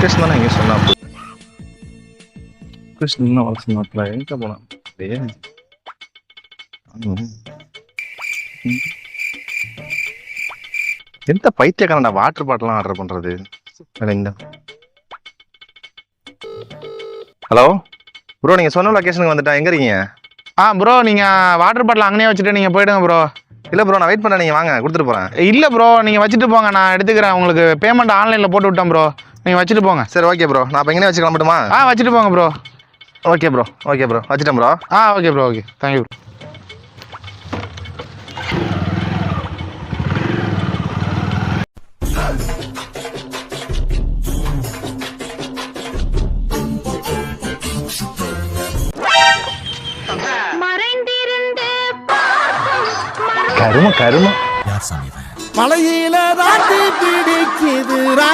Location தானே எங்கே சொன்னா லொக்கேஷன் இன்னும் வர சொன்னாப்ல எங்கே போனான் எந்த பைத்தியக்காரன்டா வாட்டர் பாட்டிலாம் ஆர்டர் பண்றது இந்த ஹலோ ப்ரோ நீங்க சொன்ன லொகேஷனுக்கு வந்துட்டா எங்க இருக்கீங்க ப்ரோ நீங்க வாட்டர் பாட்டில் அங்கனே வச்சுட்டு நீங்க போயிடுங்க ப்ரோ. இல்ல ப்ரோ நான் வெயிட் பண்ண நீங்க வாங்க கொடுத்துட்டு போறேன். இல்ல ப்ரோ நீங்க வச்சுட்டு போங்க, நான் எடுத்துக்கிறேன். உங்களுக்கு பேமெண்ட் ஆன்லைன்ல போட்டு விட்டேன் ப்ரோ, நீங்க வச்சுட்டு போங்க. சரி ஓகே ப்ரோ நான் இப்போ எங்கனே வச்சு கிளம்பட்டுமா? வச்சுட்டு போங்க ப்ரோ. ஓகே ப்ரோ வச்சுட்டேன் bro. Okay bro okay thank you bro. கரும மலையில ராட்டி பிடிக்குது ராஜா.